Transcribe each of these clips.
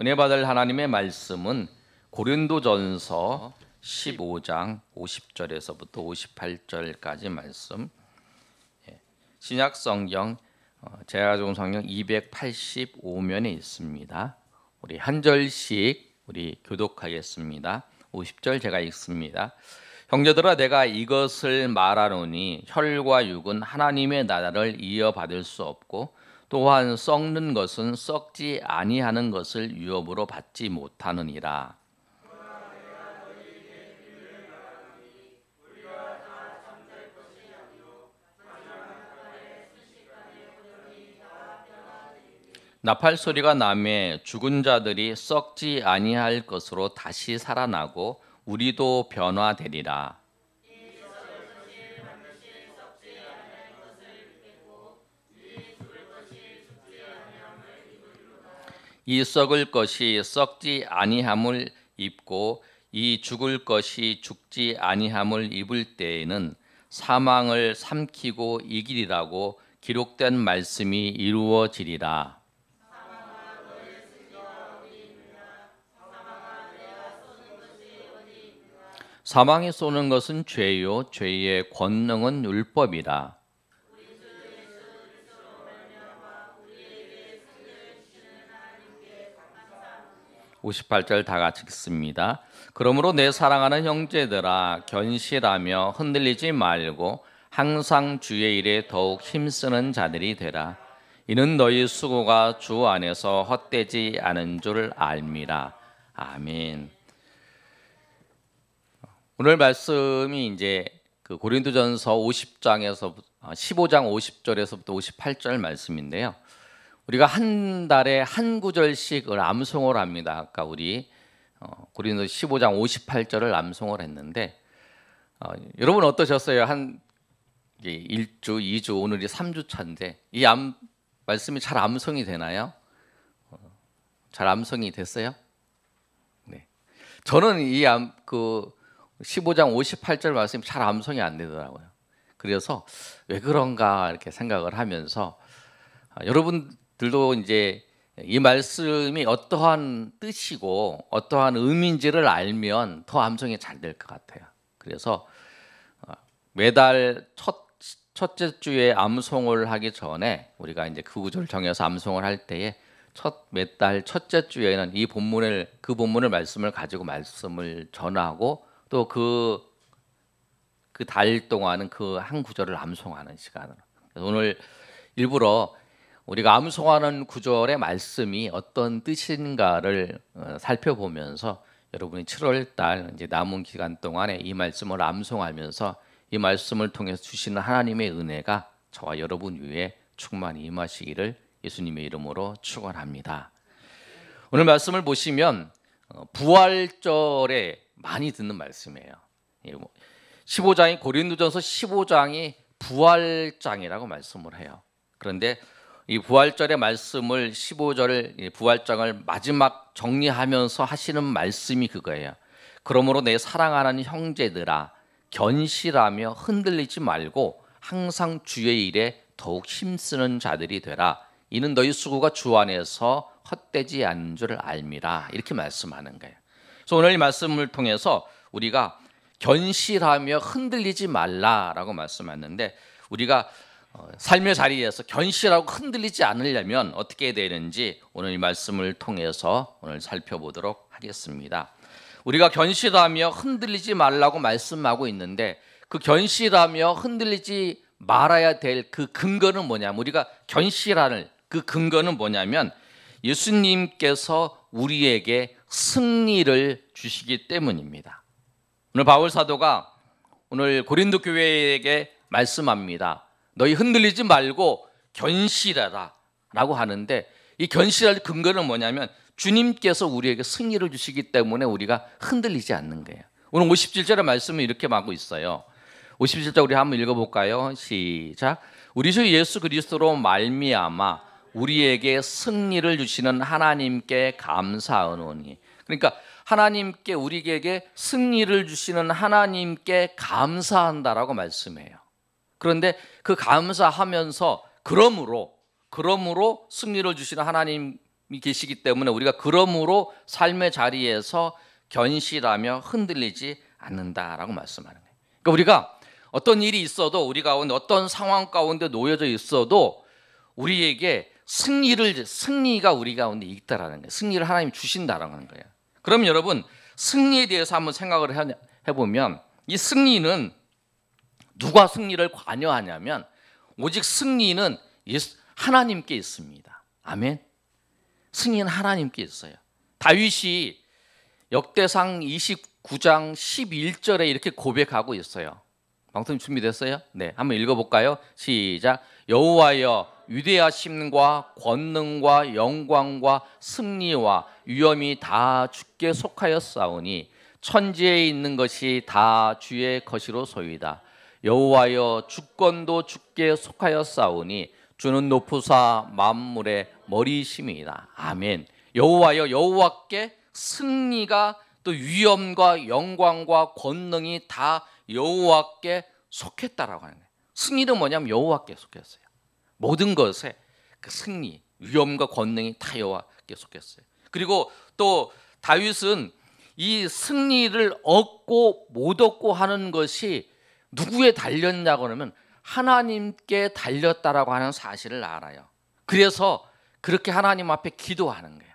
은혜 받을 하나님의 말씀은 고린도전서 15장 50절에서부터 58절까지 말씀, 신약 성경 제가 가져온 성경 285면에 있습니다. 우리 한 절씩 우리 교독하겠습니다. 50절 제가 읽습니다. 형제들아, 내가 이것을 말하노니 혈과 육은 하나님의 나라를 이어받을 수 없고 또한 썩는 것은 썩지 아니하는 것을 유업으로 받지 못하느니라. 나팔 소리가 나매 죽은 자들이 썩지 아니할 것으로 다시 살아나고 우리도 변화되리라. 이 썩을 것이 썩지 아니함을 입고 이 죽을 것이 죽지 아니함을 입을 때에는 사망을 삼키고 이기리라고 기록된 말씀이 이루어지리라. 사망이 쏘는 것은 죄요, 죄의 권능은 율법이라. 58절 다 같이 읽습니다. 그러므로 내 사랑하는 형제들아, 견실하며 흔들리지 말고 항상 주의 일에 더욱 힘쓰는 자들이 되라. 이는 너희 수고가 주 안에서 헛되지 않은 줄 알미라. 아멘. 오늘 말씀이 이제 그 고린도전서 15장 50절에서부터 58절 말씀인데요. 우리가 한 달에 한 구절씩을 암송을 합니다. 아까 우리 고린도 15장 58절을 암송을 했는데 여러분 어떠셨어요? 한 1주, 2주, 오늘이 3주 차인데 이 말씀이 잘 암송이 되나요? 잘 암송이 됐어요? 네. 저는 이 15장 58절 말씀이 잘 암송이 안 되더라고요. 그래서 왜 그런가 이렇게 생각을 하면서 여러분들도 이제 이 말씀이 어떠한 뜻이고 어떠한 의미인지를 알면 더 암송이 잘 될 것 같아요. 그래서 매달 첫째 주에 암송을 하기 전에 우리가 이제 그 구절을 정해서 암송을 할 때에 매달 첫째 주에는 그 본문을 말씀을 가지고 말씀을 전하고 또 그 달 동안은 그 한 구절을 암송하는 시간으로. 오늘 일부러 우리가 암송하는 구절의 말씀이 어떤 뜻인가를 살펴보면서 여러분이 7월 달 이제 남은 기간 동안에 이 말씀을 암송하면서 이 말씀을 통해서 주시는 하나님의 은혜가 저와 여러분 위에 충만히 임하시기를 예수님의 이름으로 축원합니다. 오늘 말씀을 보시면 부활절에 많이 듣는 말씀이에요. 15장이 고린도전서 15장이 부활장이라고 말씀을 해요. 그런데 이 부활절의 말씀을 15절 부활장을 마지막 정리하면서 하시는 말씀이 그거예요. 그러므로 내 사랑하는 형제들아, 견실하며 흔들리지 말고 항상 주의 일에 더욱 힘쓰는 자들이 되라. 이는 너희 수고가 주 안에서 헛되지 않은 줄 알미라. 이렇게 말씀하는 거예요. 그래서 오늘 이 말씀을 통해서 우리가 견실하며 흔들리지 말라라고 말씀하는데 우리가 삶의 자리에서 견실하고 흔들리지 않으려면 어떻게 해야 되는지 오늘 이 말씀을 통해서 오늘 살펴보도록 하겠습니다. 우리가 견실하며 흔들리지 말라고 말씀하고 있는데 그 견실하며 흔들리지 말아야 될 그 근거는 뭐냐면 우리가 견실할 그 근거는 뭐냐면 예수님께서 우리에게 승리를 주시기 때문입니다. 오늘 바울 사도가 오늘 고린도 교회에게 말씀합니다. 너희 흔들리지 말고 견실하라 라고 하는데 이 견실할 근거는 뭐냐면 주님께서 우리에게 승리를 주시기 때문에 우리가 흔들리지 않는 거예요. 오늘 57절의 말씀은 이렇게 하고 있어요. 57절 우리 한번 읽어볼까요? 시작. 우리 주 예수 그리스도로 말미암아 우리에게 승리를 주시는 하나님께 감사하노니. 그러니까 하나님께 우리에게 승리를 주시는 하나님께 감사한다라고 말씀해요. 그런데 그 감사하면서 그러므로 승리를 주시는 하나님이 계시기 때문에 우리가 그러므로 삶의 자리에서 견실하며 흔들리지 않는다라고 말씀하는 거예요. 그러니까 우리가 어떤 일이 있어도 우리 가운데 어떤 상황 가운데 놓여져 있어도 우리에게 승리가 우리 가운데 있다라는 거예요. 승리를 하나님이 주신다라는 거예요. 그럼 여러분 승리에 대해서 한번 생각을 해보면 이 승리는 누가 승리를 관여하냐면 오직 승리는 하나님께 있습니다. 아멘. 승리는 하나님께 있어요. 다윗이 역대상 29장 11절에 이렇게 고백하고 있어요. 방송 준비됐어요? 네, 한번 읽어볼까요? 시작. 여호와여 위대하심과 권능과 영광과 승리와 위엄이 다 주께 속하였사오니 천지에 있는 것이 다 주의 것이로소이다. 여호와여 주권도 주께 속하였사오니 주는 높으사 만물의 머리심이다. 아멘. 여호와여 여호와께 승리가 또 위엄과 영광과 권능이 다 여호와께 속했다라고 하는 거예요. 승리는 뭐냐면 여호와께 속했어요. 모든 것에 그 승리, 위엄과 권능이 다 여호와께 속했어요. 그리고 또 다윗은 이 승리를 얻고 못 얻고 하는 것이 누구에 달렸냐고 하면 하나님께 달렸다라고 하는 사실을 알아요. 그래서 그렇게 하나님 앞에 기도하는 거예요.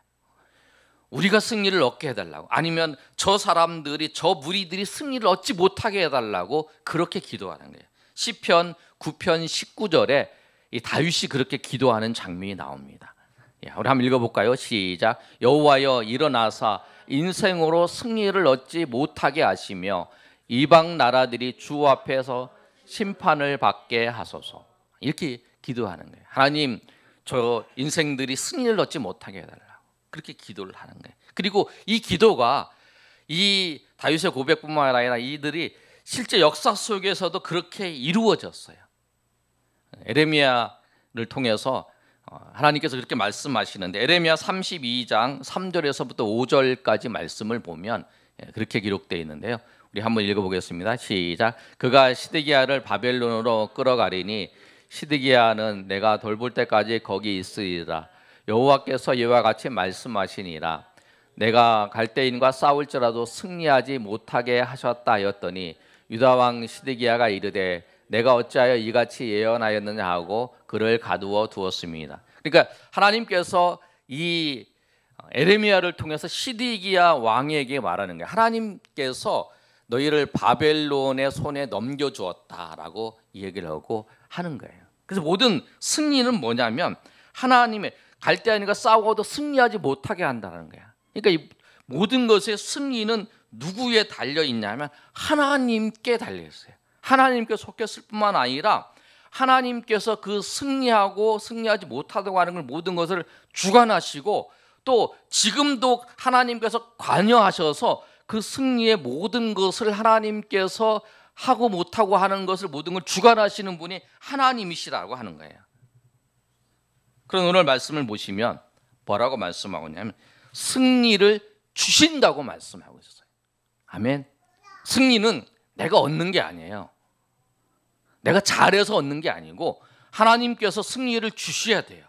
우리가 승리를 얻게 해달라고, 아니면 저 사람들이, 저 무리들이 승리를 얻지 못하게 해달라고 그렇게 기도하는 거예요. 시편 9편 19절에 이 다윗이 그렇게 기도하는 장면이 나옵니다. 우리 한번 읽어볼까요? 시작. 여호와여 일어나사 인생으로 승리를 얻지 못하게 하시며 이방 나라들이 주 앞에서 심판을 받게 하소서. 이렇게 기도하는 거예요. 하나님, 저 인생들이 승리를 얻지 못하게 해달라고 그렇게 기도를 하는 거예요. 그리고 이 기도가 이 다윗의 고백뿐만 아니라 이들이 실제 역사 속에서도 그렇게 이루어졌어요. 에레미야를 통해서 하나님께서 그렇게 말씀하시는데, 에레미야 32장 3절에서부터 5절까지 말씀을 보면 그렇게 기록되어 있는데요. 우리 한번 읽어보겠습니다. 시작. 그가 시드기야를 바벨론으로 끌어가리니 시드기야는 내가 돌볼 때까지 거기 있으리라. 여호와께서 이와 같이 말씀하시니라. 내가 갈대인과 싸울지라도 승리하지 못하게 하셨다 하였더니 유다 왕 시드기야가 이르되 내가 어찌하여 이같이 예언하였느냐 하고 그를 가두어 두었습니다. 그러니까 하나님께서 이 에레미야를 통해서 시드기야 왕에게 말하는 거예요. 하나님께서 너희를 바벨론의 손에 넘겨주었다라고 얘기를 하고 하는 거예요. 그래서 모든 승리는 뭐냐면 하나님의, 갈대아인과 싸워도 승리하지 못하게 한다는 거야. 그러니까 이 모든 것의 승리는 누구에 달려 있냐면 하나님께 달려 있어요. 하나님께 속했을 뿐만 아니라 하나님께서 그 승리하고 승리하지 못하다고 하는 걸 모든 것을 주관하시고 또 지금도 하나님께서 관여하셔서 그 승리의 모든 것을 하나님께서 하고 못하고 하는 것을 모든 걸 주관하시는 분이 하나님이시라고 하는 거예요. 그런 오늘 말씀을 보시면 뭐라고 말씀하고 있냐면 승리를 주신다고 말씀하고 있어요. 아멘. 승리는 내가 얻는 게 아니에요. 내가 잘해서 얻는 게 아니고 하나님께서 승리를 주셔야 돼요.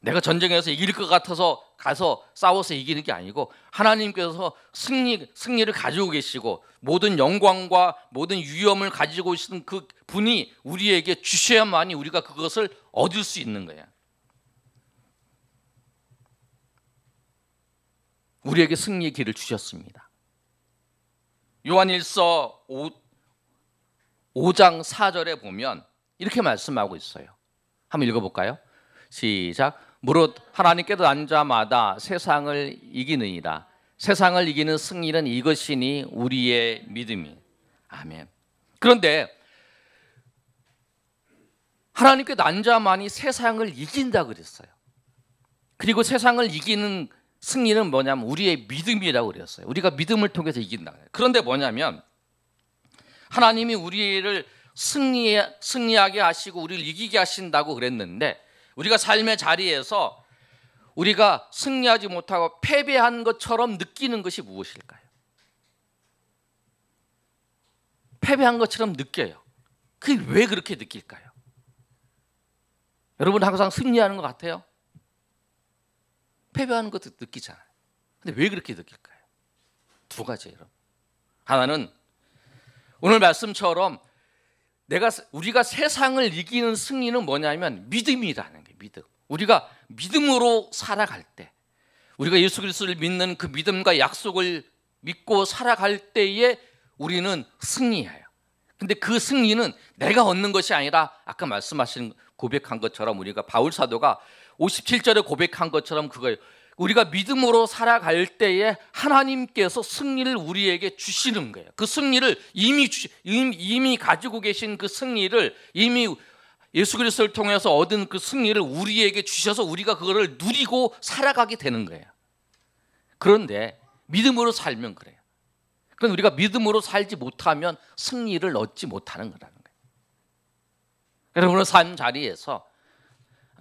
내가 전쟁에서 이길 것 같아서 가서 싸워서 이기는 게 아니고 하나님께서 승리를 가지고 계시고 모든 영광과 모든 위엄을 가지고 계신 그 분이 우리에게 주셔야만이 우리가 그것을 얻을 수 있는 거예요. 우리에게 승리의 길을 주셨습니다. 요한일서 5장 4절에 보면 이렇게 말씀하고 있어요. 한번 읽어볼까요? 시작. 무릇 하나님께서 난 자마다 세상을 이기느니라. 세상을 이기는 승리는 이것이니 우리의 믿음이. 아멘. 그런데 하나님께 난 자만이 세상을 이긴다 그랬어요. 그리고 세상을 이기는 승리는 뭐냐면 우리의 믿음이라고 그랬어요. 우리가 믿음을 통해서 이긴다. 그런데 뭐냐면 하나님이 우리를 승리하게 하시고 우리를 이기게 하신다고 그랬는데 우리가 삶의 자리에서 우리가 승리하지 못하고 패배한 것처럼 느끼는 것이 무엇일까요? 패배한 것처럼 느껴요. 그게 왜 그렇게 느낄까요? 여러분 항상 승리하는 것 같아요? 패배하는 것도 느끼잖아요. 근데 왜 그렇게 느낄까요? 두 가지예요. 하나는 오늘 말씀처럼 우리가 세상을 이기는 승리는 뭐냐면 믿음이라는 거예요. 믿음. 우리가 믿음으로 살아갈 때, 우리가 예수 그리스도를 믿는 그 믿음과 약속을 믿고 살아갈 때에 우리는 승리해요. 근데 그 승리는 내가 얻는 것이 아니라 아까 말씀하신 고백한 것처럼 우리가 바울 사도가 57절에 고백한 것처럼 그거예요. 우리가 믿음으로 살아갈 때에 하나님께서 승리를 우리에게 주시는 거예요. 그 승리를 이미 가지고 계신 그 승리를 이미 예수 그리스도를 통해서 얻은 그 승리를 우리에게 주셔서 우리가 그거를 누리고 살아가게 되는 거예요. 그런데 믿음으로 살면 그래요. 그건 우리가 믿음으로 살지 못하면 승리를 얻지 못하는 거라는 거예요. 여러분의 삶 자리에서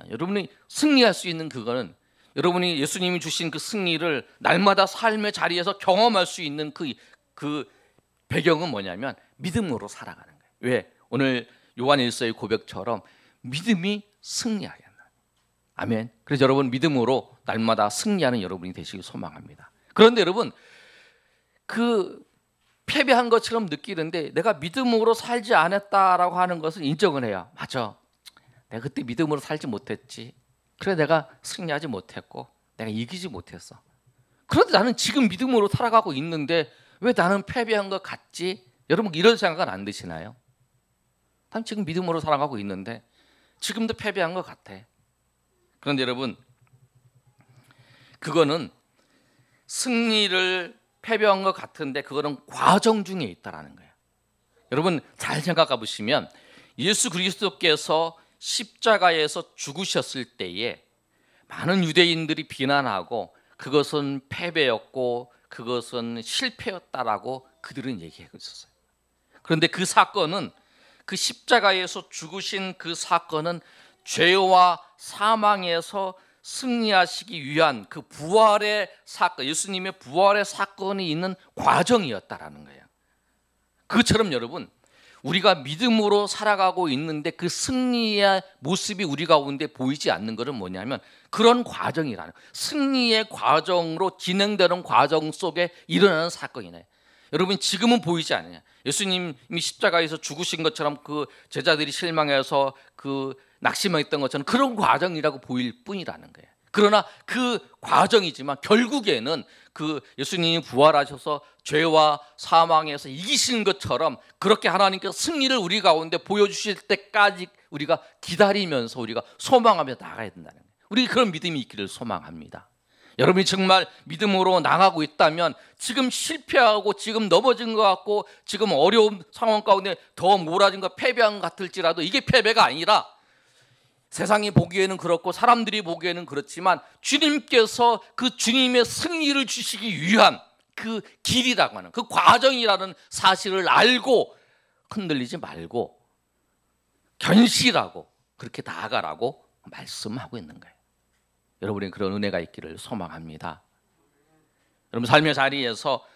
여러분이 승리할 수 있는 그거는 여러분이 예수님이 주신 그 승리를 날마다 삶의 자리에서 경험할 수 있는 그 배경은 뭐냐면 믿음으로 살아가는 거예요. 왜? 오늘 요한 1서의 고백처럼 믿음이 승리하게 한다. 아멘. 그래서 여러분 믿음으로 날마다 승리하는 여러분이 되시길 소망합니다. 그런데 여러분 그 패배한 것처럼 느끼는데 내가 믿음으로 살지 않았다라고 하는 것은 인정을 해요. 맞아. 내가 그때 믿음으로 살지 못했지. 그래 내가 승리하지 못했고 내가 이기지 못했어. 그런데 나는 지금 믿음으로 살아가고 있는데 왜 나는 패배한 것 같지? 여러분 이런 생각은 안 드시나요? 난 지금 믿음으로 살아가고 있는데 지금도 패배한 것 같아. 그런데 여러분 그거는 승리를 패배한 것 같은데 그거는 과정 중에 있다라는 거예요. 여러분 잘 생각해 보시면 예수 그리스도께서 십자가에서 죽으셨을 때에 많은 유대인들이 비난하고 그것은 패배였고 그것은 실패였다라고 그들은 얘기하고 있었어요. 그런데 그 사건은 그 십자가에서 죽으신 그 사건은 죄와 사망에서 승리하시기 위한 그 부활의 사건, 예수님의 부활의 사건이 있는 과정이었다라는 거예요. 그것처럼 여러분 우리가 믿음으로 살아가고 있는데 그 승리의 모습이 우리 가운데 보이지 않는 것은 뭐냐면 그런 과정이라는 거예요. 승리의 과정으로 진행되는 과정 속에 일어나는 사건이네. 여러분 지금은 보이지 않느냐. 예수님이 십자가에서 죽으신 것처럼 그 제자들이 실망해서 그 낙심했던 것처럼 그런 과정이라고 보일 뿐이라는 거예요. 그러나 그 과정이지만 결국에는 그 예수님이 부활하셔서 죄와 사망에서 이기신 것처럼 그렇게 하나님께서 승리를 우리 가운데 보여주실 때까지 우리가 기다리면서 우리가 소망하며 나가야 된다는 거예요. 우리 그런 믿음이 있기를 소망합니다. 여러분이 정말 믿음으로 나가고 있다면 지금 실패하고 지금 넘어진 것 같고 지금 어려운 상황 가운데 더 몰아진 것 패배한 것 같을지라도 이게 패배가 아니라 세상이 보기에는 그렇고 사람들이 보기에는 그렇지만 주님께서 그 주님의 승리를 주시기 위한 그 길이라고 하는 그 과정이라는 사실을 알고 흔들리지 말고 견실하고 그렇게 나아가라고 말씀하고 있는 거예요. 여러분이 그런 은혜가 있기를 소망합니다. 여러분 삶의 자리에서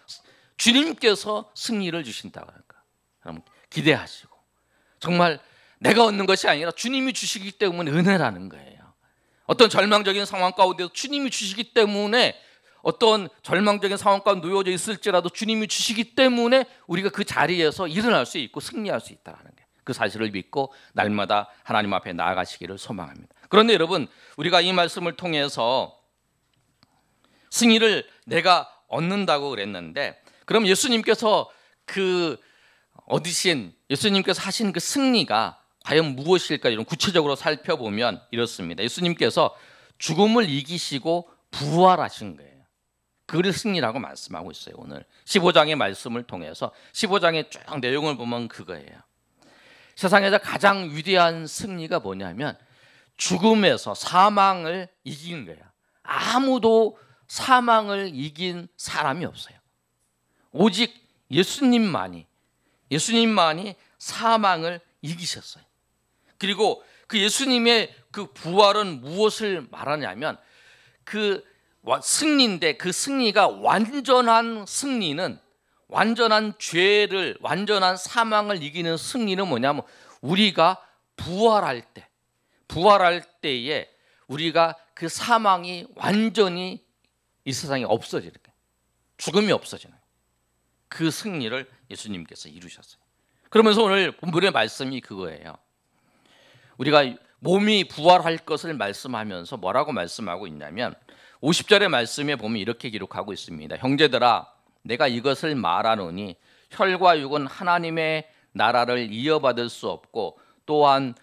주님께서 승리를 주신다고 할까? 여러분 기대하시고 정말 내가 얻는 것이 아니라 주님이 주시기 때문에 은혜라는 거예요. 어떤 절망적인 상황 가운데서 주님이 주시기 때문에 어떤 절망적인 상황 가운데 놓여져 있을지라도 주님이 주시기 때문에 우리가 그 자리에서 일어날 수 있고 승리할 수 있다는 거예요. 그 사실을 믿고 날마다 하나님 앞에 나아가시기를 소망합니다. 그런데 여러분 우리가 이 말씀을 통해서 승리를 내가 얻는다고 그랬는데 그럼 예수님께서 그 얻으신 예수님께서 하신 그 승리가 과연 무엇일까? 이런 구체적으로 살펴보면 이렇습니다. 예수님께서 죽음을 이기시고 부활하신 거예요. 그를 승리라고 말씀하고 있어요. 오늘 15장의 말씀을 통해서 15장의 쭉 내용을 보면 그거예요. 세상에서 가장 위대한 승리가 뭐냐면 죽음에서 사망을 이긴 거예요. 아무도 사망을 이긴 사람이 없어요. 오직 예수님만이 사망을 이기셨어요. 그리고 그 예수님의 그 부활은 무엇을 말하냐면 그 승리인데 그 승리가 완전한 승리는 완전한 죄를 완전한 사망을 이기는 승리는 뭐냐면 우리가 부활할 때에 우리가 그 사망이 완전히 이 세상에 없어지는 거예요. 죽음이 없어지는 거예요. 그 승리를 예수님께서 이루셨어요. 그러면서 오늘 본문의 말씀이 그거예요. 우리가 몸이 부활할 것을 말씀하면서 뭐라고 말씀하고 있냐면 50절의 말씀에 보면 이렇게 기록하고 있습니다. 형제들아 내가 이것을 말하노니 혈과 육은 하나님의 나라를 이어받을 수 없고 또한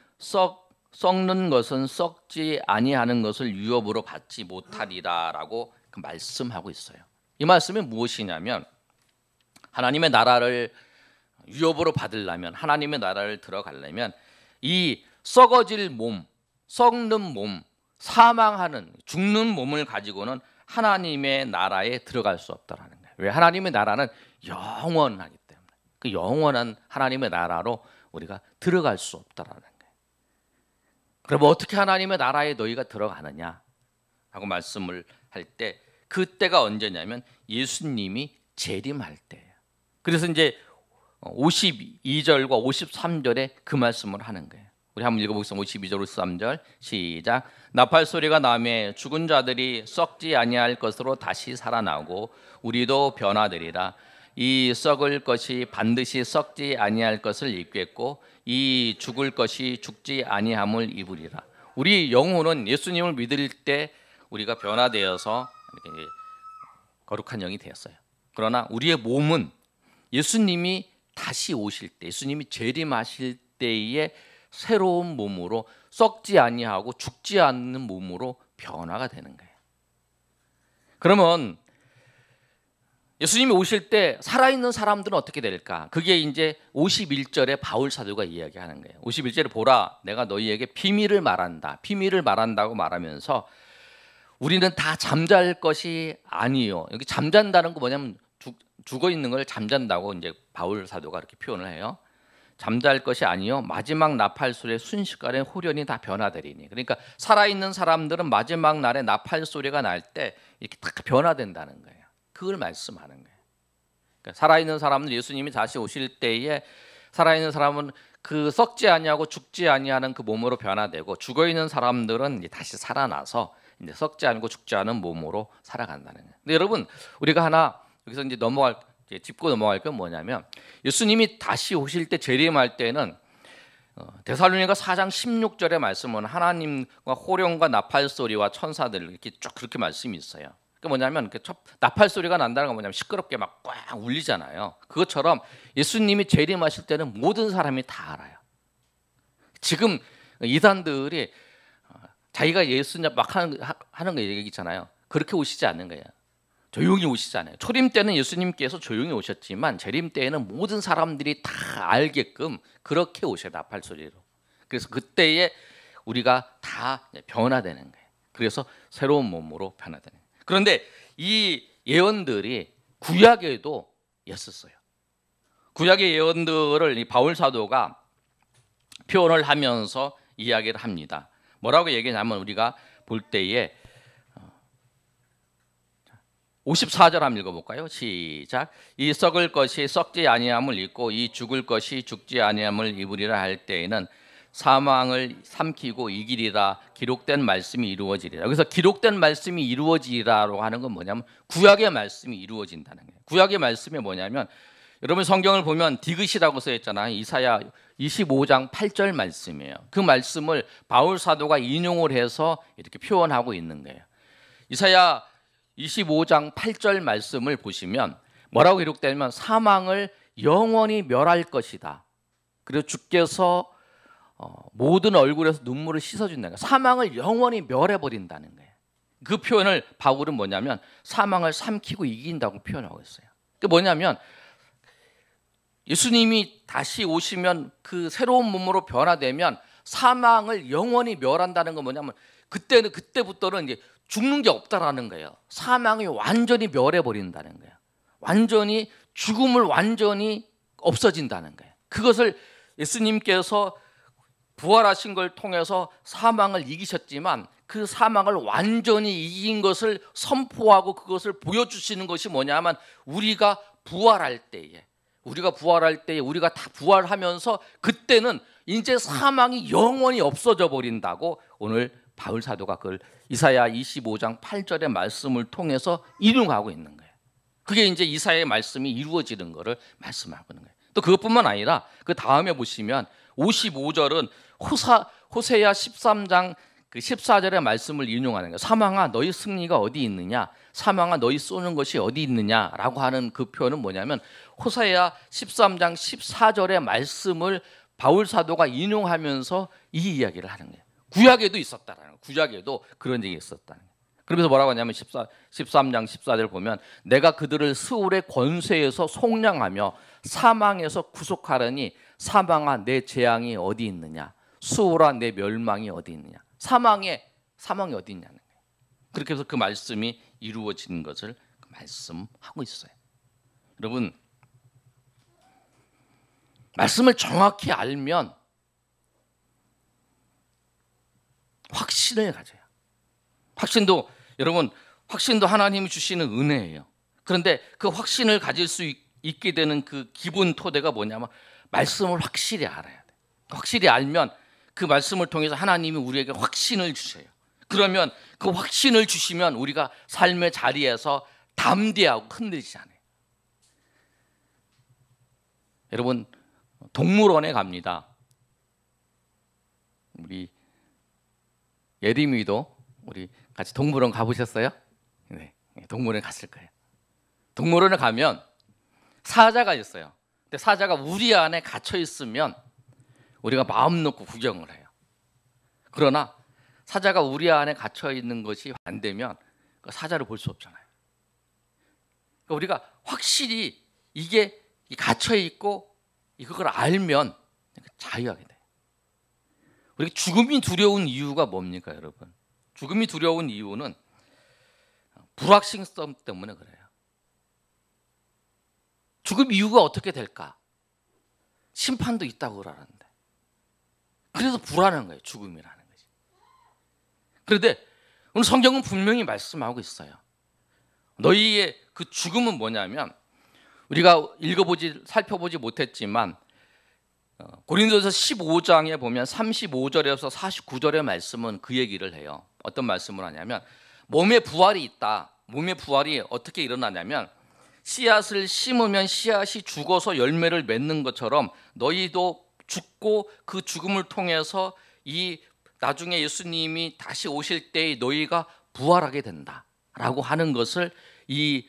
썩는 것은 썩지 아니하는 것을 유업으로 받지 못하리라라고 그 말씀하고 있어요. 이 말씀이 무엇이냐면 하나님의 나라를 유업으로 받으려면, 하나님의 나라를 들어가려면 이 썩어질 몸, 썩는 몸, 사망하는 죽는 몸을 가지고는 하나님의 나라에 들어갈 수 없다라는 거예요. 왜? 하나님의 나라는 영원하기 때문에. 그 영원한 하나님의 나라로 우리가 들어갈 수 없다라는 거예요. 그럼 어떻게 하나님의 나라에 너희가 들어가느냐 하고 말씀을 할 때 그때가 언제냐면 예수님이 재림할 때예요. 그래서 이제 52절과 53절에 그 말씀을 하는 거예요. 우리 한번 읽어보겠습니다. 52절 53절 시작. 나팔 소리가 나매 죽은 자들이 썩지 아니할 것으로 다시 살아나고 우리도 변화되리라. 이 썩을 것이 반드시 썩지 아니할 것을 입겠고 이 죽을 것이 죽지 아니함을 입으리라. 우리 영혼은 예수님을 믿을 때 우리가 변화되어서 이렇게 거룩한 영이 되었어요. 그러나 우리의 몸은 예수님이 다시 오실 때, 예수님이 재림하실 때의 새로운 몸으로 썩지 아니하고 죽지 않는 몸으로 변화가 되는 거예요. 그러면 예수님이 오실 때 살아있는 사람들은 어떻게 될까? 그게 이제 51절에 바울 사도가 이야기하는 거예요. 51절에 보라 내가 너희에게 비밀을 말한다. 비밀을 말한다고 말하면서 우리는 다 잠잘 것이 아니요. 여기 잠잔다는 거 뭐냐면 죽어 있는 걸 잠잔다고 이제 바울 사도가 이렇게 표현을 해요. 잠잘 것이 아니요 마지막 나팔 소리에 순식간에 홀연히 다 변화되리니. 그러니까 살아있는 사람들은 마지막 날에 나팔 소리가 날 때 이렇게 딱 변화된다는 거예요. 그걸 말씀하는 거예요. 그러니까 살아있는 사람은 예수님이 다시 오실 때에 살아있는 사람은 그 썩지 아니하고 죽지 아니하는 그 몸으로 변화되고 죽어 있는 사람들은 이제 다시 살아나서 이제 썩지 않고 죽지 않은 몸으로 살아간다는 거예요. 근데 여러분 우리가 하나 여기서 이제 짚고 넘어갈 건 뭐냐면 예수님이 다시 오실 때 재림할 때는 데살로니가 4장 16절의 말씀은 하나님과 호령과 나팔 소리와 천사들 이렇게 쭉 그렇게 말씀이 있어요. 그 뭐냐면 나팔 소리가 난다는 건 뭐냐면 시끄럽게 막 꽉 울리잖아요. 그것처럼 예수님이 재림하실 때는 모든 사람이 다 알아요. 지금 이단들이 자기가 예수님 막 하는 거 얘기잖아요. 그렇게 오시지 않는 거예요. 조용히 오시잖아요. 초림 때는 예수님께서 조용히 오셨지만 재림 때에는 모든 사람들이 다 알게끔 그렇게 오셔요. 나팔 소리로. 그래서 그때에 우리가 다 변화되는 거예요. 그래서 새로운 몸으로 변화되는 거예요. 그런데 이 예언들이 구약에도 있었어요. 구약의 예언들을 이 바울 사도가 표현을 하면서 이야기를 합니다. 뭐라고 얘기하냐면 우리가 볼 때에 54절 한번 읽어볼까요? 시작. 이 썩을 것이 썩지 아니함을 입고 이 죽을 것이 죽지 아니함을 입으리라 할 때에는 사망을 삼키고 이기리라 기록된 말씀이 이루어지리라. 여기서 기록된 말씀이 이루어지리라고 하는 건 뭐냐면 구약의 말씀이 이루어진다는 거예요. 구약의 말씀이 뭐냐면 여러분 성경을 보면 디귿이라고 써 있잖아요. 이사야 25장 8절 말씀이에요. 그 말씀을 바울 사도가 인용을 해서 이렇게 표현하고 있는 거예요. 이사야 25장 8절 말씀을 보시면 뭐라고 기록되냐면 사망을 영원히 멸할 것이다. 그리고 주께서 모든 얼굴에서 눈물을 씻어준다는 거예요. 사망을 영원히 멸해버린다는 거예요. 그 표현을 바울은 뭐냐면 사망을 삼키고 이긴다고 표현하고 있어요. 그게 뭐냐면 예수님이 다시 오시면 그 새로운 몸으로 변화되면 사망을 영원히 멸한다는 건 뭐냐면 그때부터는 이제 죽는 게 없다라는 거예요. 사망이 완전히 멸해버린다는 거예요. 완전히 죽음을 완전히 없어진다는 거예요. 그것을 예수님께서 부활하신 걸 통해서 사망을 이기셨지만 그 사망을 완전히 이긴 것을 선포하고 그것을 보여주시는 것이 뭐냐면 우리가 부활할 때에 우리가 다 부활하면서 그때는 이제 사망이 영원히 없어져 버린다고 오늘 바울 사도가 그걸 이사야 25장 8절의 말씀을 통해서 인용하고 있는 거예요. 그게 이제 이사야의 말씀이 이루어지는 것을 말씀하고 있는 거예요. 또 그것뿐만 아니라 그 다음에 보시면 55절은 호세야 13장 그 14절의 말씀을 인용하는 거예요. 사망아 너희 승리가 어디 있느냐, 사망아 너희 쏘는 것이 어디 있느냐라고 하는 그 표현은 뭐냐면 호세야 13장 14절의 말씀을 바울 사도가 인용하면서 이 이야기를 하는 거예요. 구약에도 있었다라는 거예요. 구약에도 그런 얘기 있었다는 거예요. 그러면서 뭐라고 하냐면 13장 14절 보면 내가 그들을 스올의 권세에서 속량하며 사망에서 구속하려니 사망아 내 재앙이 어디 있느냐, 수올아 내 멸망이 어디 있느냐. 사망이 어디 있냐는 거예요. 그렇게 해서 그 말씀이 이루어지는 것을 말씀하고 있어요. 여러분, 말씀을 정확히 알면 확신을 가져요. 확신도 하나님이 주시는 은혜예요. 그런데 그 확신을 가질 수 있게 되는 그 기본 토대가 뭐냐면 말씀을 확실히 알아야 돼. 확실히 알면 그 말씀을 통해서 하나님이 우리에게 확신을 주셔요. 그러면 그 확신을 주시면 우리가 삶의 자리에서 담대하고 흔들리지 않아요. 여러분, 동물원에 갑니다. 우리 예림이도 우리 같이 동물원 가보셨어요? 네, 동물원에 갔을 거예요. 동물원에 가면 사자가 있어요. 근데 사자가 우리 안에 갇혀 있으면 우리가 마음 놓고 구경을 해요. 그러나 사자가 우리 안에 갇혀 있는 것이 안 되면 그 사자를 볼 수 없잖아요. 그러니까 우리가 확실히 이게 갇혀 있고 그걸 알면 자유하게 돼요. 우리가 죽음이 두려운 이유가 뭡니까, 여러분? 죽음이 두려운 이유는 불확실성 때문에 그래요. 죽음 이유가 어떻게 될까? 심판도 있다고 그러는데. 그래서 불안한 거예요, 죽음이라는 것이. 그런데 오늘 성경은 분명히 말씀하고 있어요. 너희의 그 죽음은 뭐냐면 우리가 살펴보지 못했지만 고린도서 15장에 보면 35절에서 49절의 말씀은 그 얘기를 해요. 어떤 말씀을 하냐면 몸에 부활이 있다. 몸의 부활이 어떻게 일어나냐면 씨앗을 심으면 씨앗이 죽어서 열매를 맺는 것처럼 너희도 죽고 그 죽음을 통해서 이 나중에 예수님이 다시 오실 때 너희가 부활하게 된다라고 하는 것을 이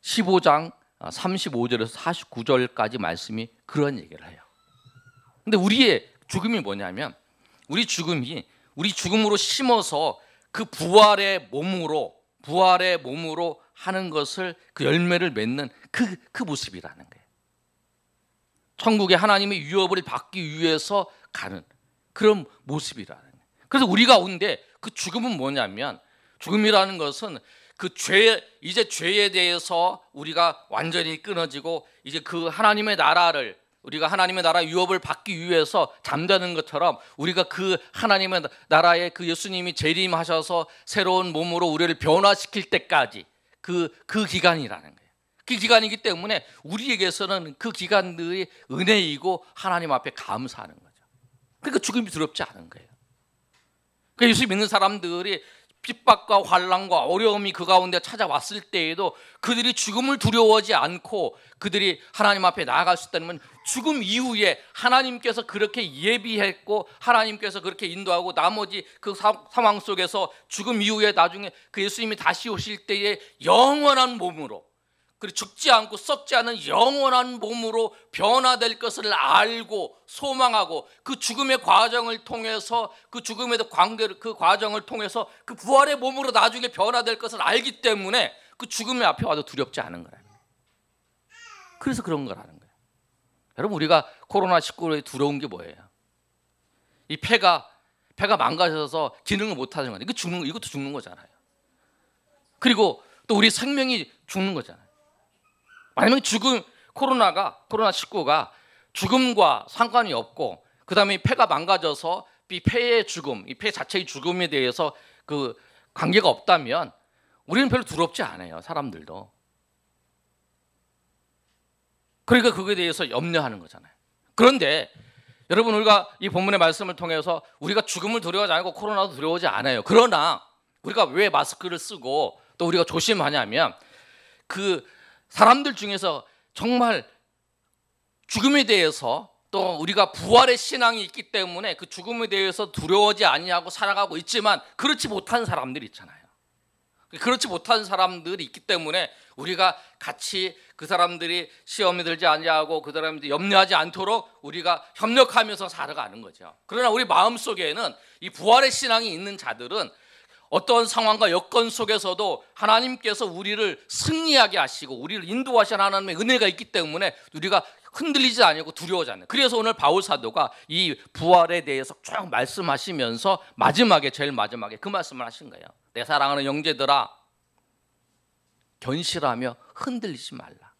15장 35절에서 49절까지 말씀이 그런 얘기를 해요. 근데 우리의 죽음이 뭐냐면 우리 죽음으로 심어서 그 부활의 몸으로 하는 것을 그 열매를 맺는 그 모습이라는 거예요. 천국에 하나님의 유업을 받기 위해서 가는 그런 모습이라는 거예요. 그래서 우리 가운데 그 죽음은 뭐냐면 죽음이라는 것은 이제 죄에 대해서 우리가 완전히 끊어지고 이제 그 우리가 하나님의 나라 유업을 받기 위해서 잠자는 것처럼 우리가 그 하나님의 나라에 그 예수님이 재림하셔서 새로운 몸으로 우리를 변화시킬 때까지 그 기간이라는 거예요. 그 기간이기 때문에 우리에게서는 그 기간들이 은혜이고 하나님 앞에 감사하는 거죠. 그러니까 죽음이 두렵지 않은 거예요. 그러니까 예수 믿는 사람들이 핍박과 환난과 어려움이 그 가운데 찾아왔을 때에도 그들이 죽음을 두려워하지 않고 그들이 하나님 앞에 나아갈 수 있다면 죽음 이후에 하나님께서 그렇게 예비했고 하나님께서 그렇게 인도하고 나머지 그 상황 속에서 죽음 이후에 나중에 그 예수님이 다시 오실 때에 영원한 몸으로 그리고 죽지 않고 썩지 않은 영원한 몸으로 변화될 것을 알고 소망하고 그 죽음의 과정을 통해서 그 과정을 통해서 그 부활의 몸으로 나중에 변화될 것을 알기 때문에 그 죽음의 앞에 와도 두렵지 않은 거라는 거예요. 그래서 그런 거라는 거예요. 여러분 우리가 코로나19에 두려운 게 뭐예요? 이 폐가 망가져서 기능을 못 하는 거예요. 이것도 죽는 거잖아요. 그리고 또 우리 생명이 죽는 거잖아요. 아니면 코로나19가 죽음과 상관이 없고 그 다음에 폐가 망가져서 이 폐의 죽음, 이 폐 자체의 죽음에 대해서 그 관계가 없다면 우리는 별로 두렵지 않아요. 사람들도. 그러니까 그거에 대해서 염려하는 거잖아요. 그런데 여러분, 우리가 이 본문의 말씀을 통해서 우리가 죽음을 두려워하지 않고 코로나도 두려워하지 않아요. 그러나 우리가 왜 마스크를 쓰고 또 우리가 조심하냐면, 그 사람들 중에서 정말 죽음에 대해서, 또 우리가 부활의 신앙이 있기 때문에 그 죽음에 대해서 두려워하지 아니하고 살아가고 있지만, 그렇지 못한 사람들이 있잖아요. 그렇지 못한 사람들이 있기 때문에 우리가 같이 그 사람들이 시험에 들지 아니하고 그 사람들이 염려하지 않도록 우리가 협력하면서 살아가는 거죠. 그러나 우리 마음속에는 이 부활의 신앙이 있는 자들은 어떤 상황과 여건 속에서도 하나님께서 우리를 승리하게 하시고 우리를 인도하시는 하나님의 은혜가 있기 때문에 우리가 흔들리지 않고 두려워하지 않아요. 그래서 오늘 바울 사도가 이 부활에 대해서 쭉 말씀하시면서 마지막에, 제일 마지막에 그 말씀을 하신 거예요. 내 사랑하는 형제들아, 견실하며 흔들리지 말라.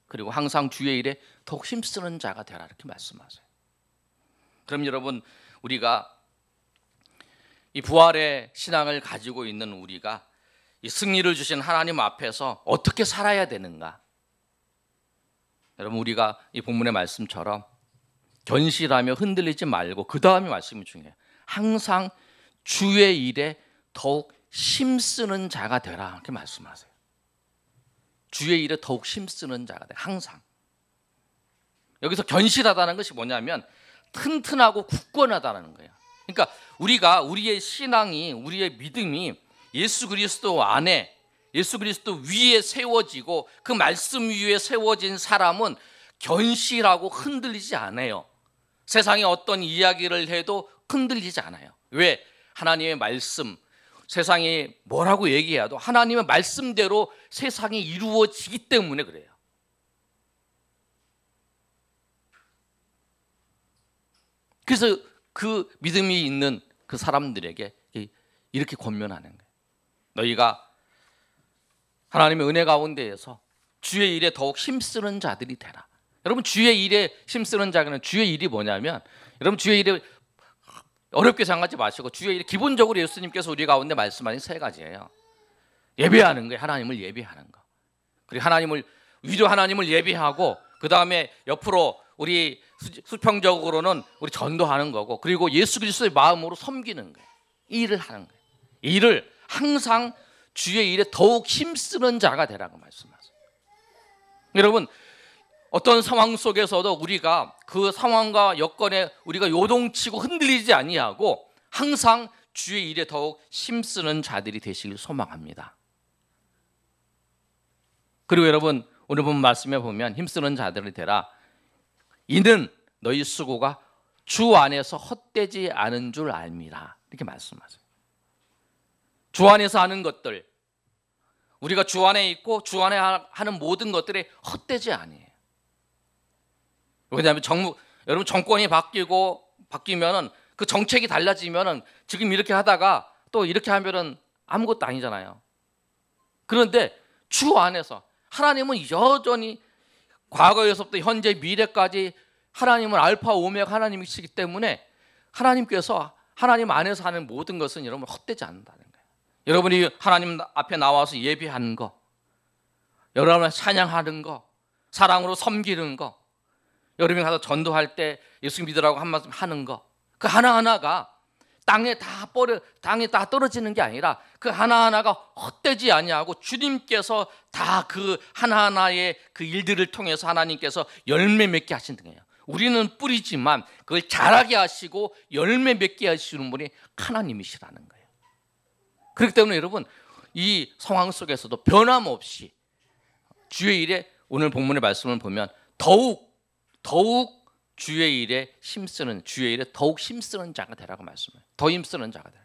그리고 항상 주의 일에 더욱 힘쓰는 자가 되라, 이렇게 말씀하세요. 그럼 여러분, 우리가 이 부활의 신앙을 가지고 있는 우리가 이 승리를 주신 하나님 앞에서 어떻게 살아야 되는가? 여러분, 우리가 이 본문의 말씀처럼 견실하며 흔들리지 말고, 그 다음에 말씀이 중요해요. 항상 주의 일에 더욱 힘쓰는 자가 되라, 이렇게 말씀하세요. 주의 일에 더욱 힘쓰는 자가 돼. 항상. 여기서 견실하다는 것이 뭐냐면 튼튼하고 굳건하다는 거예요. 그러니까 우리가 우리의 신앙이, 우리의 믿음이 예수 그리스도 안에, 예수 그리스도 위에 세워지고 그 말씀 위에 세워진 사람은 견실하고 흔들리지 않아요. 세상에 어떤 이야기를 해도 흔들리지 않아요. 왜? 하나님의 말씀, 세상이 뭐라고 얘기해도 하나님의 말씀대로 세상이 이루어지기 때문에 그래요. 그래서 그 믿음이 있는 그 사람들에게 이렇게 권면하는 거예요. 너희가 하나님의 은혜 가운데에서 주의 일에 더욱 힘쓰는 자들이 되라. 여러분, 주의 일에 힘쓰는 자는, 주의 일이 뭐냐면, 여러분, 주의 일에 어렵게 생각하지 마시고, 주의 일, 기본적으로 예수님께서 우리 가운데 말씀하신 세 가지예요. 예배하는 거예요. 하나님을 예배하는 거. 그리고 위로 하나님을 예배하고, 그 다음에 옆으로 우리 수평적으로는 우리 전도하는 거고, 그리고 예수 그리스도의 마음으로 섬기는 거예요. 이 일을 하는 거예요. 이 일을 항상 주의 일에 더욱 힘쓰는 자가 되라고 말씀하세요. 여러분, 어떤 상황 속에서도 우리가 그 상황과 여건에 우리가 요동치고 흔들리지 아니하고 항상 주의 일에 더욱 힘쓰는 자들이 되시길 소망합니다. 그리고 여러분, 오늘 본 말씀에 보면 힘쓰는 자들이 되라. 이는 너희 수고가 주 안에서 헛되지 않은 줄 압니다, 이렇게 말씀하세요. 주 안에서 하는 것들, 우리가 주 안에 있고 주 안에 하는 모든 것들이 헛되지 아니에요. 왜냐하면 여러분, 정권이 바뀌면은 그 정책이 달라지면은 지금 이렇게 하다가 또 이렇게 하면은 아무것도 아니잖아요. 그런데 주 안에서 하나님은 여전히 과거에서부터 현재 미래까지 하나님은 알파 오메가 하나님이시기 때문에 하나님께서 하나님 안에서 하는 모든 것은 여러분 헛되지 않는다는 거예요. 여러분이 하나님 앞에 나와서 예배하는 거, 여러분 찬양하는 거, 사랑으로 섬기는 거, 여러분이 가서 전도할 때 예수 믿으라고 한 말씀 하는 거, 그 하나하나가 땅에 다 떨어지는 게 아니라 그 하나하나가 헛되지 아니하고 주님께서 다 그 하나하나의 그 일들을 통해서 하나님께서 열매 맺게 하신다는 거예요. 우리는 뿌리지만 그걸 자라게 하시고 열매 맺게 하시는 분이 하나님이시라는 거예요. 그렇기 때문에 여러분, 이 상황 속에서도 변함없이 주의 일에, 오늘 본문의 말씀을 보면 더욱 주의 일에 힘쓰는, 주의 일에 더욱 힘쓰는 자가 되라고 말씀해요. 더 힘쓰는 자가 되라.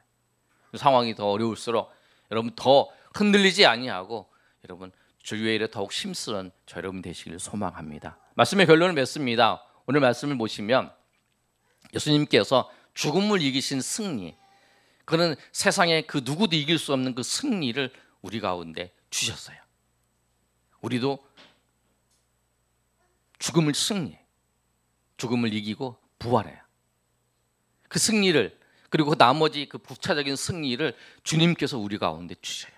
상황이 더 어려울수록 여러분 더 흔들리지 아니하고 여러분 주의 일에 더욱 힘쓰는 저 여러분 되시길 소망합니다. 말씀의 결론을 맺습니다. 오늘 말씀을 보시면 예수님께서 죽음을 이기신 승리, 그는 세상에 그 누구도 이길 수 없는 그 승리를 우리 가운데 주셨어요. 우리도 죽음을 죽음을 이기고 부활해요. 그 승리를, 그리고 그 나머지 그 부차적인 승리를 주님께서 우리 가운데 주셔요.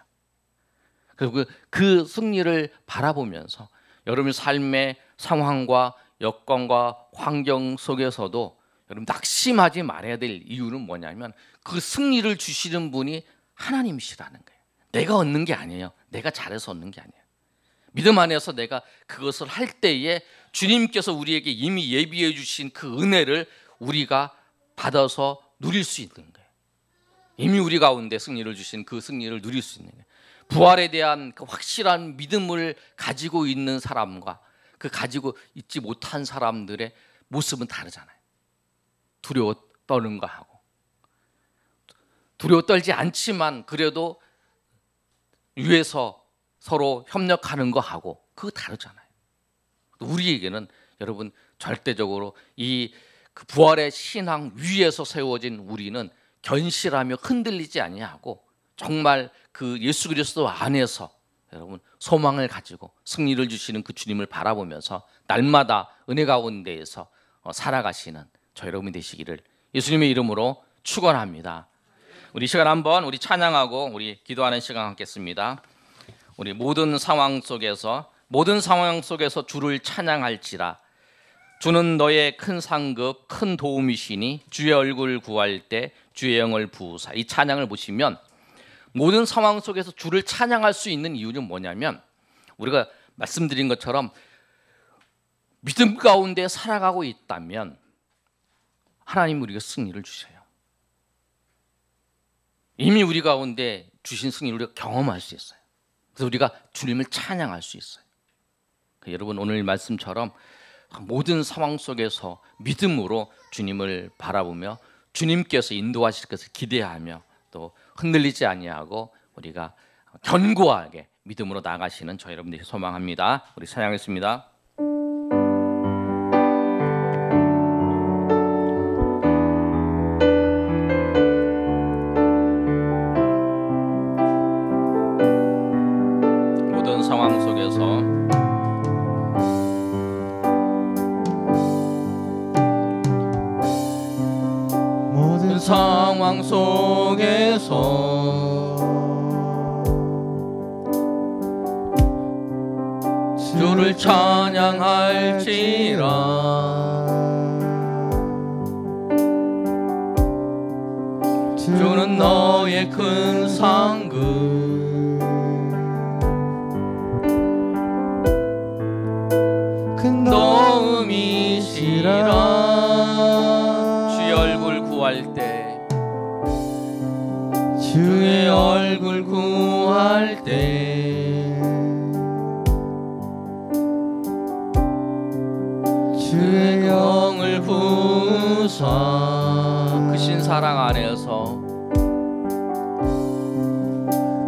그리고 그 승리를 바라보면서 여러분의 삶의 상황과 여건과 환경 속에서도 여러분 낙심하지 말아야 될 이유는 뭐냐면 그 승리를 주시는 분이 하나님이시라는 거예요. 내가 얻는 게 아니에요. 내가 잘해서 얻는 게 아니에요. 믿음 안에서 내가 그것을 할 때에 주님께서 우리에게 이미 예비해 주신 그 은혜를 우리가 받아서 누릴 수 있는 거예요. 이미 우리 가운데 승리를 주신 그 승리를 누릴 수 있는 거예요. 부활에 대한 그 확실한 믿음을 가지고 있는 사람과 그 가지고 있지 못한 사람들의 모습은 다르잖아요. 두려워 떠는 거 하고 두려워 떨지 않지만 그래도 위에서 서로 협력하는 거 하고 그거 다르잖아요. 우리에게는 여러분 절대적으로 이 그 부활의 신앙 위에서 세워진 우리는 견실하며 흔들리지 아니하고 정말 그 예수 그리스도 안에서 여러분 소망을 가지고 승리를 주시는 그 주님을 바라보면서 날마다 은혜 가운데에서 살아가시는 저 여러분이 되시기를 예수님의 이름으로 축원합니다. 우리 시간 한번 우리 찬양하고 우리 기도하는 시간 갖겠습니다. 우리 모든 상황 속에서 주를 찬양할지라. 주는 너의 큰 상급 큰 도움이시니 주의 얼굴 구할 때 주의 영을 부으사. 이 찬양을 보시면 모든 상황 속에서 주를 찬양할 수 있는 이유는 뭐냐면 우리가 말씀드린 것처럼 믿음 가운데 살아가고 있다면 하나님 우리가 승리를 주셔요. 이미 우리 가운데 주신 승리를 우리가 경험할 수 있어요. 그래서 우리가 주님을 찬양할 수 있어요. 여러분 오늘 말씀처럼 모든 상황 속에서 믿음으로 주님을 바라보며 주님께서 인도하실 것을 기대하며 또 흔들리지 아니하고 우리가 견고하게 믿음으로 나가시는 저 여러분들이 소망합니다. 우리 찬양하겠습니다. 모든 상황 속에서 상황 속에서 주를 찬양할지라. 주는 너의 큰 상급 큰 도움이시라. 주의 얼굴 구할 때 주의 얼굴 구할 때 주의 영을 부으사. 크신 사랑 안에서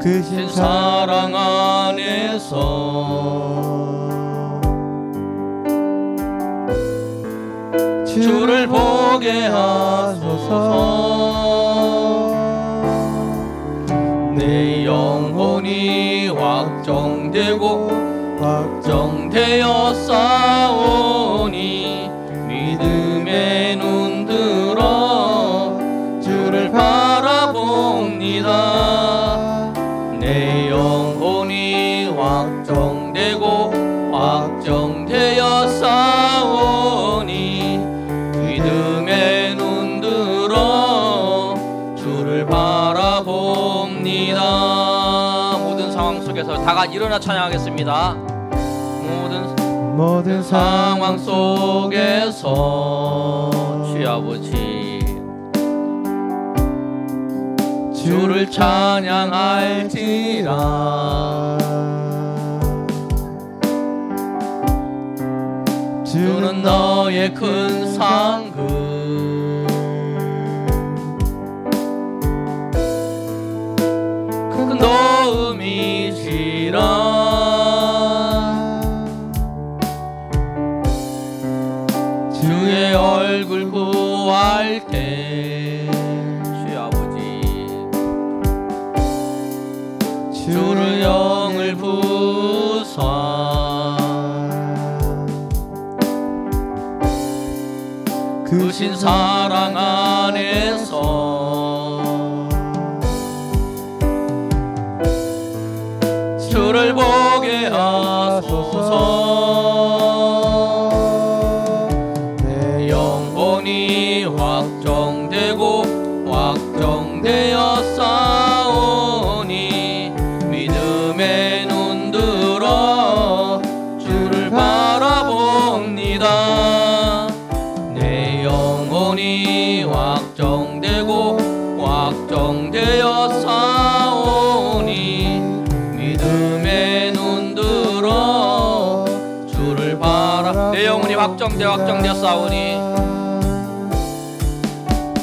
크신 사랑 안에서 주를 보게 하소서. 내 영혼이 확정되어 싸우니 믿음의 눈 들어 주를 바라봅니다. 내 영혼이 확정되어 싸우니 믿음의 눈 들어 주를 바라봅니다. 모든 상황 속에서 다 같이 일어나 찬양하겠습니다. 모든 상황 속에서 주의 아버지 주를 찬양할지라. 주는 너의 큰 상급 큰 도움이시라. 주의 얼굴 구할 때 주의 아버지 주를 영을 부으사. 크신 사랑 안에서 주를 보게 하소서. 내 영혼이 확정되었사오니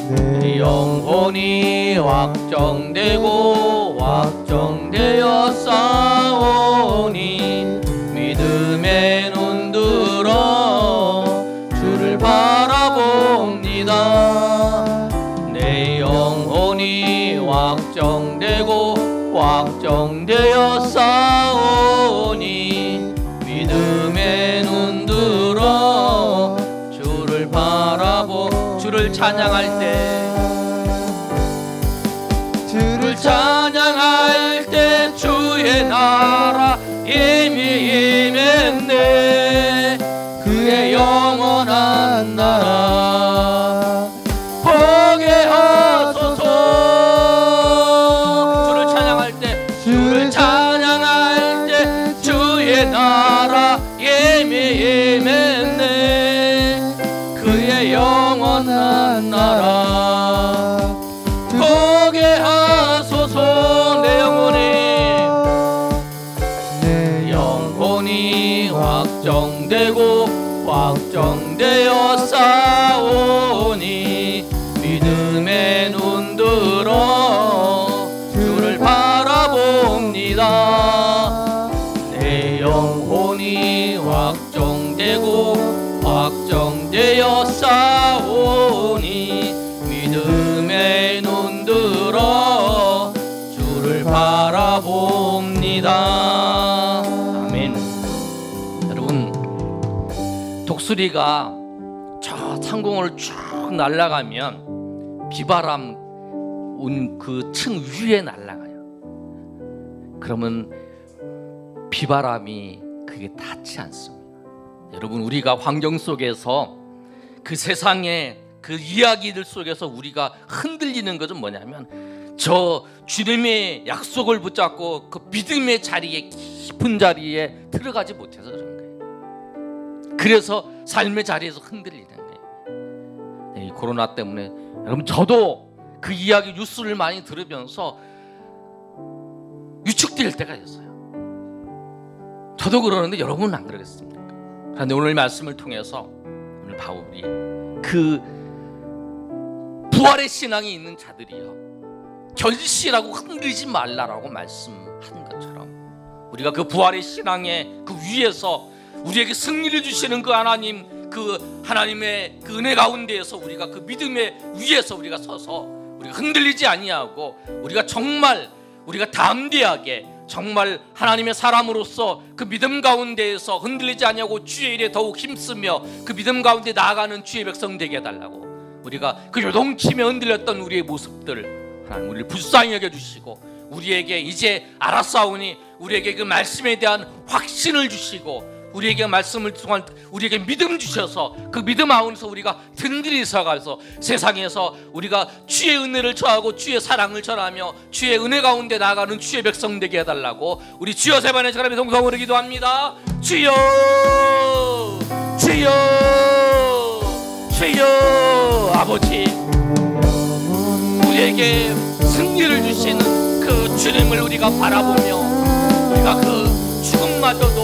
내 영혼이 확정되고 확정되었사오니 믿음의 눈 들어 주를 바라봅니다. 내 영혼이 확정되고 확정되었사오니 믿음의 눈 들어 주를 바라보 주를 찬양할 때 주를 찬양할 때 주의 나라 임했네. 그의 영원한 나라 보게 하소서. 주를 찬양할 때 주를 찬양할 때 주의 나라 임했네. 그의 영원한 나라 보게 하소서. 내 영혼이 확정되고 확정되었사오니 믿음의 눈 들어 주를 바라봅니다. 내 영혼이 확정되고 확정되었사오니 믿음의 눈 들어 주를 바라봅니다. 아멘. 여러분, 독수리가 저 상공을 쭉 날아가면 비바람 온 그 층 위에 날아가요. 그러면 비바람이 그게 닿지 않습니다. 여러분, 우리가 환경 속에서 그 세상의 그 이야기들 속에서 우리가 흔들리는 것은 뭐냐면 저 주님의 약속을 붙잡고 그 믿음의 자리에, 깊은 자리에 들어가지 못해서 그런 거예요. 그래서 삶의 자리에서 흔들리는 거예요. 이 코로나 때문에 여러분, 저도 그 이야기 뉴스를 많이 들으면서 위축될 때가 있어요. 저도 그러는데 여러분은 안 그러겠습니까? 그런데 오늘 말씀을 통해서 오늘 바울이 그 부활의 신앙이 있는 자들이요, 결실하고 흔들리지 말라라고 말씀한 것처럼 우리가 그 부활의 신앙의 그 위에서 우리에게 승리를 주시는 그 하나님, 그 하나님의 그 은혜 가운데에서 우리가 그 믿음의 위에서 우리가 서서 우리가 흔들리지 아니하고 우리가 정말 우리가 담대하게 정말 하나님의 사람으로서 그 믿음 가운데에서 흔들리지 아니하고 주의 일에 더욱 힘쓰며 그 믿음 가운데 나아가는 주의 백성 되게 해달라고, 우리가 그 요동치며 흔들렸던 우리의 모습들 하나님 우리를 불쌍히 여겨주시고 우리에게 이제 알았사오니 우리에게 그 말씀에 대한 확신을 주시고 우리에게 말씀을 통한 우리에게 믿음 주셔서 그 믿음 안에서 우리가 든든히 서가서 세상에서 우리가 주의 은혜를 전하고 주의 사랑을 전하며 주의 은혜 가운데 나아가는 주의 백성 되게 해달라고 우리 주여 세 번의 사람의 동성으로 기도합니다. 주여, 주여, 주여. 아버지, 우리에게 승리를 주시는 그 주님을 우리가 바라보며 우리가 그 죽음마저도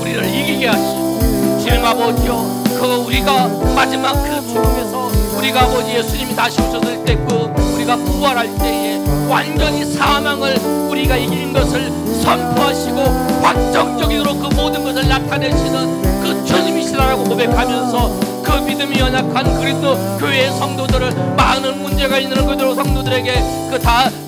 우리를 이기게 하시고, 주님 아버지여, 그 우리가 마지막 그 죽음에서 우리가 아버지 예수님이 다시 오셨을 때 그 우리가 부활할 때에 완전히 사망을 우리가 이긴 것을 선포하시고 확정적으로 그 모든 것을 나타내시는 그 주님이시라고 고백하면서 그 믿음이 연약한 그리스도 교회의 성도들을, 많은 문제가 있는 그들 성도들에게 그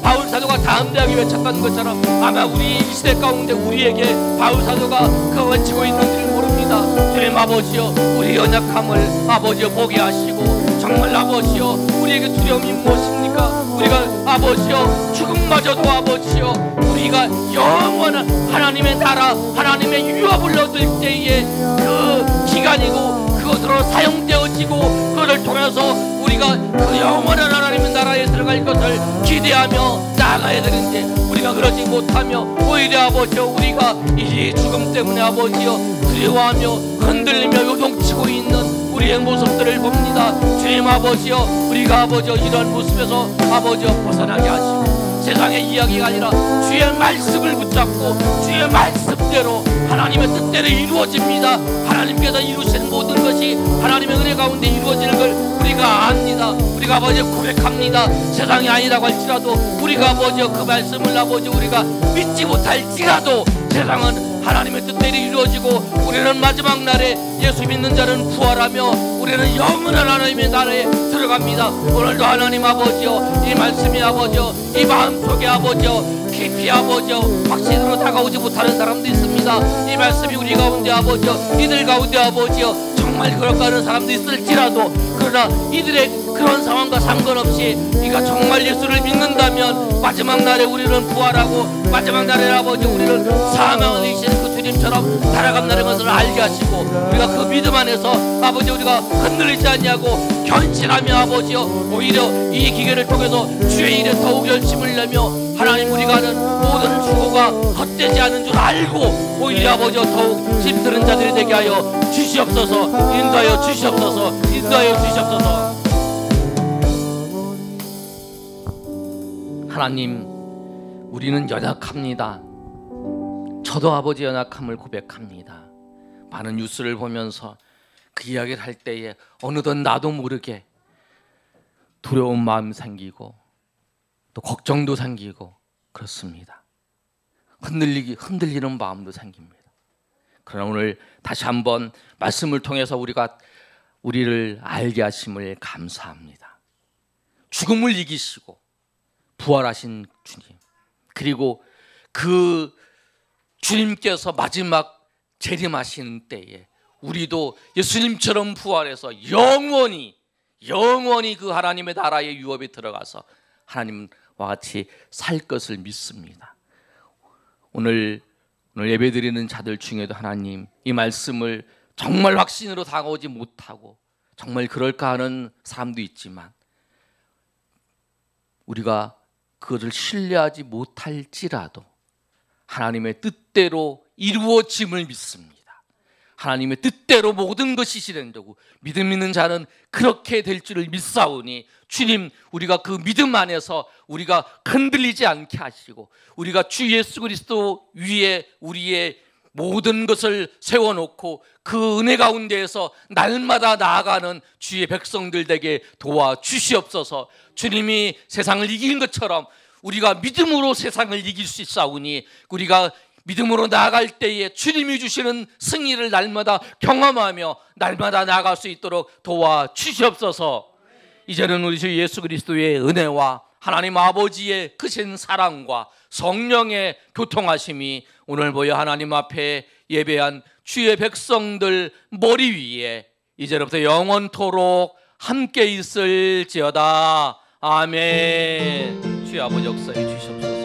바울 사도가 담대하게 외쳤던 것처럼 아마 우리 이 시대 가운데 우리에게 바울 사도가 그 외치고 있는지를 모릅니다. 주님 아버지여, 우리 연약함을 아버지여 보게 하시고, 정말 아버지여 우리에게 두려움이 무엇입니까? 우리가 아버지여 죽음마저도 아버지여 우리가 영원한 하나님의 나라, 하나님의 유업을 얻을 때에 그 기간이고 그것으로 사용되어지고 그것을 통해서 우리가 그 영원한 하나님의 나라에 들어갈 것을 기대하며 나아가야 되는데 우리가 그러지 못하며 오히려 아버지여 우리가 이 죽음 때문에 아버지여 두려워하며 흔들리며 요동치고 있는 우리의 모습들을 봅니다. 주님 아버지여, 우리가 아버지여 이러한 모습에서 아버지여 벗어나게 하시고 세상의 이야기가 아니라 주의 말씀을 붙잡고 주의 말씀대로 하나님의 뜻대로 이루어집니다. 하나님께서 이루시는 모든 것이 하나님의 은혜 가운데 이루어지는 걸 우리가 압니다. 우리가 아버지 고백합니다. 세상이 아니라고 할지라도 우리가 아버지 그 말씀을 아버지 우리가 믿지 못할지라도 세상은 하나님의 뜻대로 이루어지고 우리는 마지막 날에 예수 믿는 자는 부활하며 우리는 영원한 하나님의 나라에 들어갑니다. 오늘도 하나님 아버지여, 이 말씀이 아버지여, 이 마음속에 아버지여 깊이 아버지여 확신으로 다가오지 못하는 사람도 있습니다. 이 말씀이 우리 가운데 아버지여, 이들 가운데 아버지여 정말 그럴까 하는 사람도 있을지라도, 그러나 이들의 그런 상황과 상관없이 네가 정말 예수를 믿는다면 마지막 날에 우리는 부활하고 마지막 날에 아버지 우리는 사망을 이기시는 그 주님처럼 살아간다는 것을 알게 하시고, 우리가 그 믿음 안에서 아버지 우리가 흔들리지 않냐고 견신하며 아버지여 오히려 이 기회를 통해서 주의 일에 더욱 열심을 내며 하나님 우리가 하는 모든 수고가 헛되지 않은 줄 알고 오히려 아버지여 더욱 힘쓰는 자들이 되게 하여 주시옵소서. 인도하여 주시옵소서. 인도하여 주시옵소서. 하나님, 우리는 연약합니다. 저도 아버지 연약함을 고백합니다. 많은 뉴스를 보면서 그 이야기를 할 때에 어느덧 나도 모르게 두려운 마음 생기고 또 걱정도 생기고 그렇습니다. 흔들리는 마음도 생깁니다. 그러나 오늘 다시 한번 말씀을 통해서 우리를 알게 하심을 감사합니다. 죽음을 이기시고 부활하신 주님, 그리고 그 주님께서 마지막 재림하시는 때에 우리도 예수님처럼 부활해서 영원히 그 하나님의 나라의 유업에 들어가서 하나님과 같이 살 것을 믿습니다. 오늘 예배드리는 자들 중에도 하나님, 이 말씀을 정말 확신으로 다가오지 못하고 정말 그럴까 하는 사람도 있지만 우리가 그것을 신뢰하지 못할지라도 하나님의 뜻대로 이루어짐을 믿습니다. 하나님의 뜻대로 모든 것이 실현되고 믿음 있는 자는 그렇게 될 줄을 믿사오니 주님, 우리가 그 믿음 안에서 우리가 흔들리지 않게 하시고 우리가 주 예수 그리스도 위에 우리의 모든 것을 세워놓고 그 은혜 가운데에서 날마다 나아가는 주의 백성들 되게 도와주시옵소서. 주님이 세상을 이긴 것처럼 우리가 믿음으로 세상을 이길 수 있사오니 우리가 믿음으로 나아갈 때에 주님이 주시는 승리를 날마다 경험하며 날마다 나아갈 수 있도록 도와주시옵소서. 이제는 우리 주 예수 그리스도의 은혜와 하나님 아버지의 크신 사랑과 성령의 교통하심이 오늘 모여 하나님 앞에 예배한 주의 백성들 머리 위에 이제로부터 영원토록 함께 있을지어다. 아멘. 주의 아버지 역사해 주시옵소서.